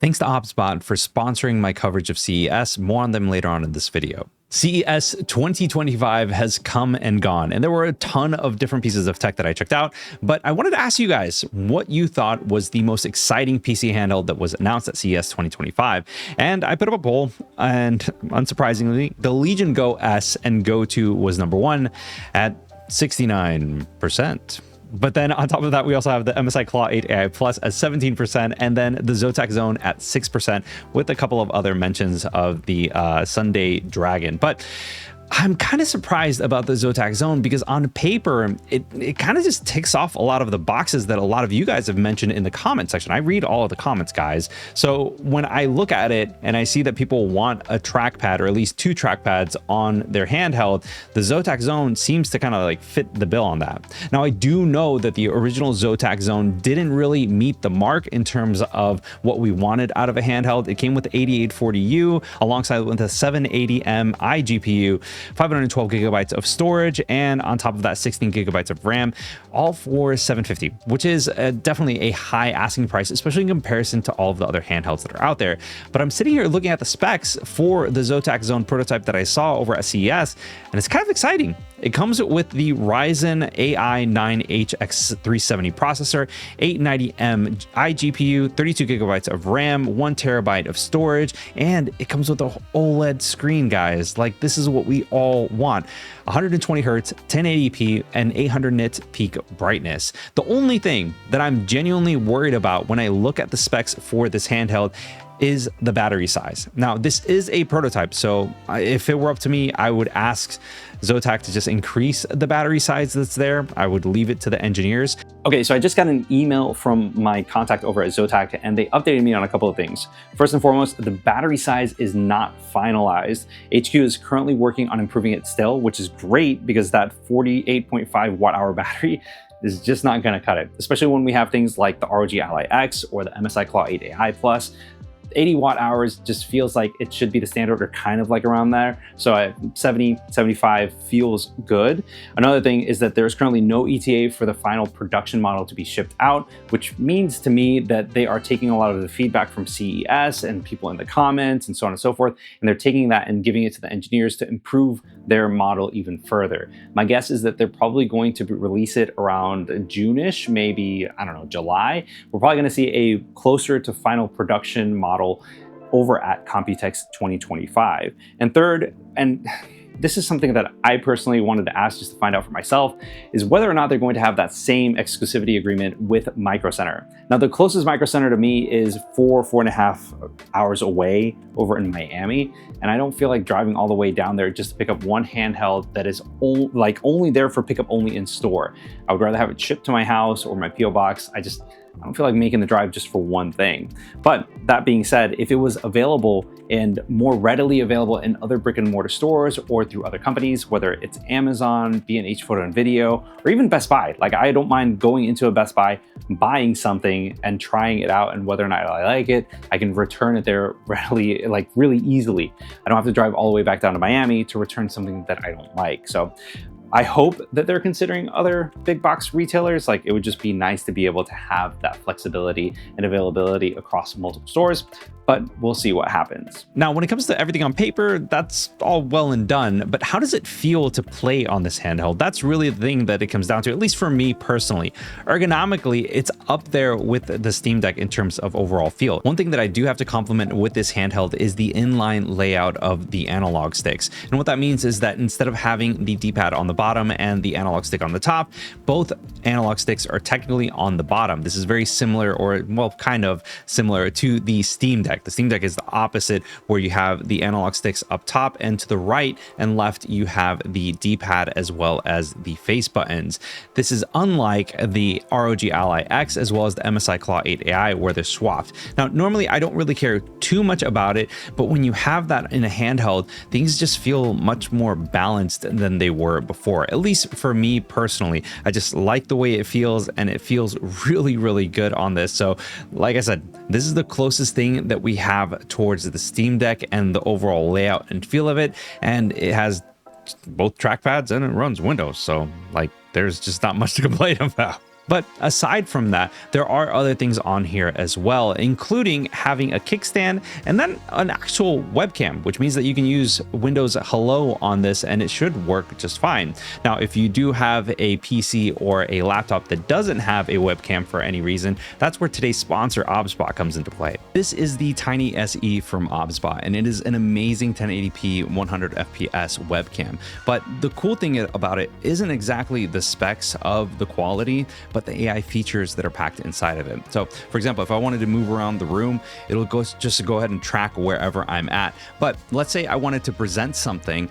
Thanks to HubSpot for sponsoring my coverage of CES. More on them later on in this video. CES 2025 has come and gone, and there were a ton of different pieces of tech that I checked out, but I wanted to ask you guys what you thought was the most exciting PC handheld that was announced at CES 2025. And I put up a poll, and unsurprisingly, the Legion Go S and Go 2 was number one at 69%. But then on top of that, we also have the MSI Claw 8 AI Plus at 17%, and then the Zotac Zone at 6%, with a couple of other mentions of the Sunday Dragon. But I'm kind of surprised about the Zotac Zone because on paper, it kind of just ticks off a lot of the boxes that a lot of you guys have mentioned in the comment section. I read all of the comments, guys. So when I look at it and I see that people want a trackpad or at least two trackpads on their handheld, the Zotac Zone seems to kind of like fit the bill on that. Now, I do know that the original Zotac Zone didn't really meet the mark in terms of what we wanted out of a handheld. It came with the 8840U alongside with the 780M iGPU, 512 gigabytes of storage, and on top of that 16 gigabytes of RAM, all for $750, which is definitely a high asking price, especially in comparison to all of the other handhelds that are out there. But I'm sitting here looking at the specs for the Zotac Zone prototype that I saw over at CES, and it's kind of exciting. It comes with the Ryzen AI 9HX370 processor, 890M iGPU, 32 gigabytes of RAM, 1 terabyte of storage, and it comes with a OLED screen, guys. Like, this is what we all want. 120 hertz, 1080p, and 800 nits peak brightness. The only thing that I'm genuinely worried about when I look at the specs for this handheld is the battery size. Now, this is a prototype, so if it were up to me, I would ask Zotac to just increase the battery size that's there. I would leave it to the engineers. Okay, so I just got an email from my contact over at Zotac, and they updated me on a couple of things. First and foremost, the battery size is not finalized. HQ is currently working on improving it still, which is great because that 48.5 watt hour battery is just not gonna cut it, especially when we have things like the ROG Ally X or the MSI Claw 8 AI Plus. 80 watt hours just feels like it should be the standard, or kind of like around there. So at 70, 75 feels good. Another thing is that there's currently no ETA for the final production model to be shipped out, which means to me that they are taking a lot of the feedback from CES and people in the comments and so on and so forth, and they're taking that and giving it to the engineers to improve their model even further. My guess is that they're probably going to release it around June-ish, maybe, I don't know, July. We're probably gonna see a closer to final production model over at Computex 2025. And third, and this is something that I personally wanted to ask just to find out for myself, is whether or not they're going to have that same exclusivity agreement with Micro Center. Now, the closest Micro Center to me is 4.5 hours away over in Miami, and I don't feel like driving all the way down there just to pick up one handheld that is only there for pickup only in store. I would rather have it shipped to my house or my PO box. I don't feel like making the drive just for one thing. But that being said, if it was available and more readily available in other brick and mortar stores or through other companies, whether it's Amazon, B&H Photo and Video, or even Best Buy, like, I don't mind going into a Best Buy, buying something and trying it out, and whether or not I like it, I can return it there readily, like really easily. I don't have to drive all the way back down to Miami to return something that I don't like. So I hope that they're considering other big box retailers. Like, it would just be nice to be able to have that flexibility and availability across multiple stores, but we'll see what happens. Now, when it comes to everything on paper, that's all well and done, but how does it feel to play on this handheld? That's really the thing that it comes down to, at least for me personally. Ergonomically, it's up there with the Steam Deck in terms of overall feel. One thing that I do have to compliment with this handheld is the inline layout of the analog sticks. And what that means is that instead of having the D-pad on the bottom and the analog stick on the top, both analog sticks are technically on the bottom. This is very similar, or well, kind of similar to the Steam Deck. The Steam Deck is the opposite, where you have the analog sticks up top, and to the right and left you have the D-pad as well as the face buttons. This is unlike the ROG Ally X as well as the MSI Claw 8 AI, where they're swapped. Now, normally I don't really care too much about it, but when you have that in a handheld, things just feel much more balanced than they were before. At least for me personally, I just like the way it feels, and it feels really, really good on this. So like I said, this is the closest thing that we have towards the Steam Deck and the overall layout and feel of it. And it has both trackpads and it runs Windows. So like, there's just not much to complain about. But aside from that, there are other things on here as well, including having a kickstand and then an actual webcam, which means that you can use Windows Hello on this and it should work just fine. Now, if you do have a PC or a laptop that doesn't have a webcam for any reason, that's where today's sponsor, OBSBot, comes into play. This is the Tiny SE from OBSBot, and it is an amazing 1080p 100 FPS webcam. But the cool thing about it isn't exactly the specs of the quality, but the AI features that are packed inside of it. So for example, if I wanted to move around the room, it'll just go ahead and track wherever I'm at. But let's say I wanted to present something,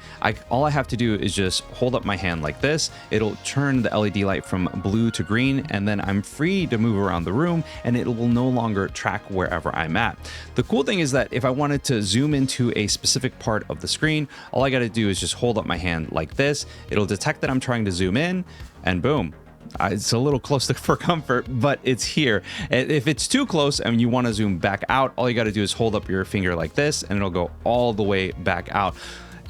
all I have to do is just hold up my hand like this. It'll turn the LED light from blue to green, and then I'm free to move around the room and it will no longer track wherever I'm at. The cool thing is that if I wanted to zoom into a specific part of the screen, all I got to do is just hold up my hand like this. It'll detect that I'm trying to zoom in, and boom. It's a little close for comfort, but it's here. If it's too close and you want to zoom back out, all you got to do is hold up your finger like this and it'll go all the way back out.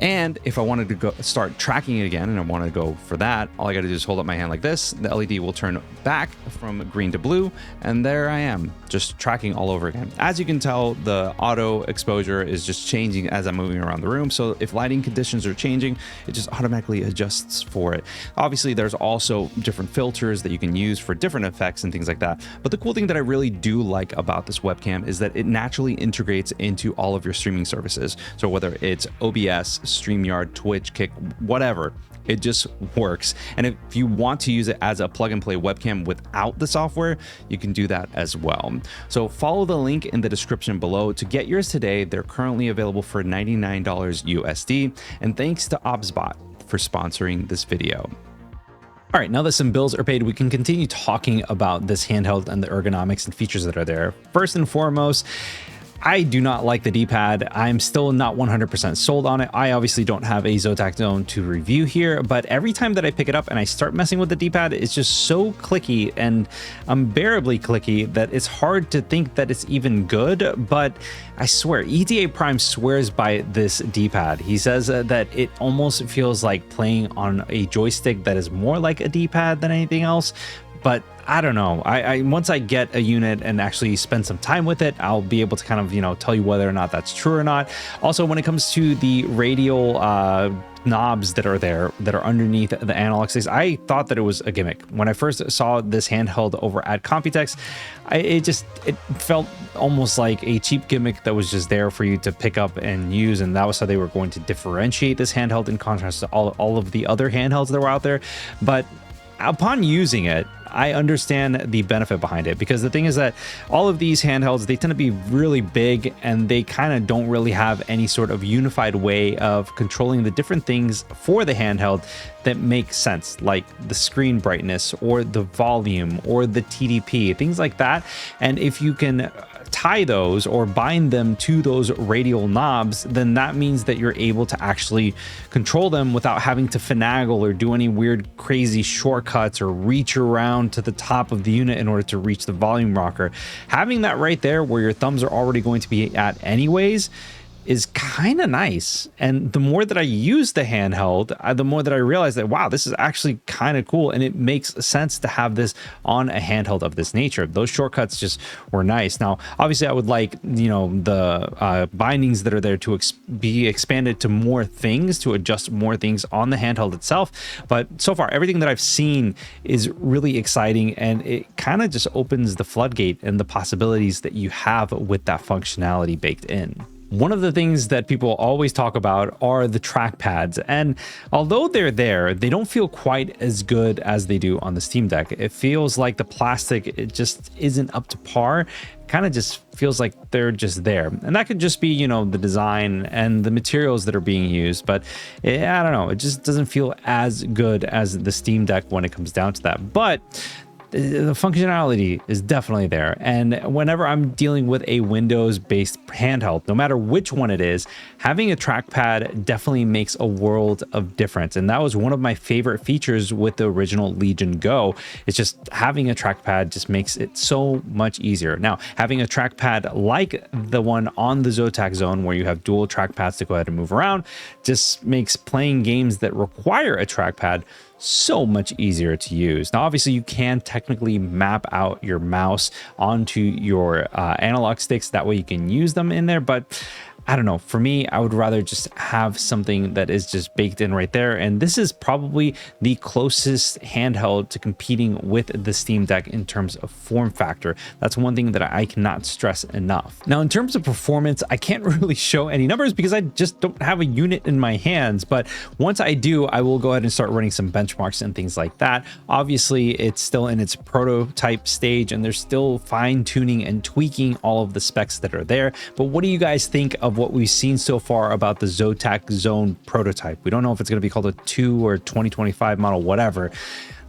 And if I wanted to start tracking it again and I want to go for that, all I got to do is hold up my hand like this. The LED will turn back from green to blue, and there I am, just tracking all over again. As you can tell, the auto exposure is just changing as I'm moving around the room. So if lighting conditions are changing, it just automatically adjusts for it. Obviously, there's also different filters that you can use for different effects and things like that. But the cool thing that I really do like about this webcam is that it naturally integrates into all of your streaming services. So whether it's OBS, StreamYard, Twitch, Kick, whatever, it just works. And if you want to use it as a plug and play webcam without the software, you can do that as well. So follow the link in the description below to get yours today. They're currently available for $99 USD. And thanks to OBSBot for sponsoring this video. All right, now that some bills are paid, we can continue talking about this handheld and the ergonomics and features that are there. First and foremost, I do not like the D-pad. I'm still not 100% sold on it. I obviously don't have a Zotac Zone to review here, but every time that I pick it up and I start messing with the D-pad, it's just so clicky and unbearably clicky that it's hard to think that it's even good. But I swear, ETA Prime swears by this D-pad. He says that it almost feels like playing on a joystick that is more like a D-pad than anything else. But I don't know. I once I get a unit and actually spend some time with it, I'll be able to kind of, tell you whether or not that's true or not. Also, when it comes to the radial knobs that are there, that are underneath the analog sticks, I thought that it was a gimmick. When I first saw this handheld over at Computex, it felt almost like a cheap gimmick that was just there for you to pick up and use, and that was how they were going to differentiate this handheld in contrast to all of the other handhelds that were out there. But upon using it, I understand the benefit behind it, because the thing is that all of these handhelds, they tend to be really big and they kind of don't really have any sort of unified way of controlling the different things for the handheld that make sense, like the screen brightness or the volume or the TDP, things like that. And if you can tie those or bind them to those radial knobs, then that means that you're able to actually control them without having to finagle or do any weird crazy shortcuts or reach around to the top of the unit in order to reach the volume rocker. Having that right there where your thumbs are already going to be at anyways is kind of nice. And the more that I use the handheld, the more that I realize that, wow, this is actually kind of cool. And it makes sense to have this on a handheld of this nature. Those shortcuts just were nice. Now, obviously, I would like, the bindings that are there to be expanded to more things, to adjust more things on the handheld itself. But so far, everything that I've seen is really exciting. And it kind of just opens the floodgate and the possibilities that you have with that functionality baked in. One of the things that people always talk about are the trackpads, and although they're there, they don't feel quite as good as they do on the Steam Deck. It feels like the plastic, it just isn't up to par. Kind of just feels like they're just there, and that could just be the design and the materials that are being used, but I don't know, it just doesn't feel as good as the Steam Deck when it comes down to that. But the functionality is definitely there, and whenever I'm dealing with a Windows-based handheld, no matter which one it is, having a trackpad definitely makes a world of difference. And that was one of my favorite features with the original Legion Go. It's just having a trackpad just makes it so much easier. Now, having a trackpad like the one on the Zotac Zone, where you have dual trackpads to go ahead and move around, just makes playing games that require a trackpad so much easier to use. Now, obviously, you can technically map out your mouse onto your analog sticks. That way you can use them in there, but I don't know. For me, I would rather just have something that is just baked in right there. And this is probably the closest handheld to competing with the Steam Deck in terms of form factor. That's one thing that I cannot stress enough. Now, in terms of performance, I can't really show any numbers because I just don't have a unit in my hands. But once I do, I will go ahead and start running some benchmarks and things like that. Obviously, it's still in its prototype stage and they're still fine tuning and tweaking all of the specs that are there. But what do you guys think of what we've seen so far about the Zotac Zone prototype? We don't know if it's going to be called a 2 or 2025 model, whatever.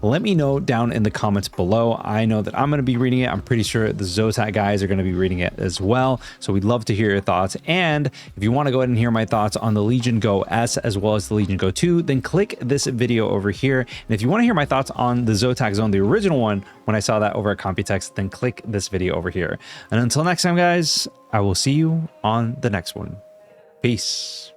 Let me know down in the comments below. I know that I'm going to be reading it. I'm pretty sure the Zotac guys are going to be reading it as well. So we'd love to hear your thoughts. And if you want to go ahead and hear my thoughts on the Legion Go S as well as the Legion Go 2, then click this video over here. And if you want to hear my thoughts on the Zotac Zone, the original one, when I saw that over at Computex, then click this video over here. And until next time, guys, I will see you on the next one. Peace.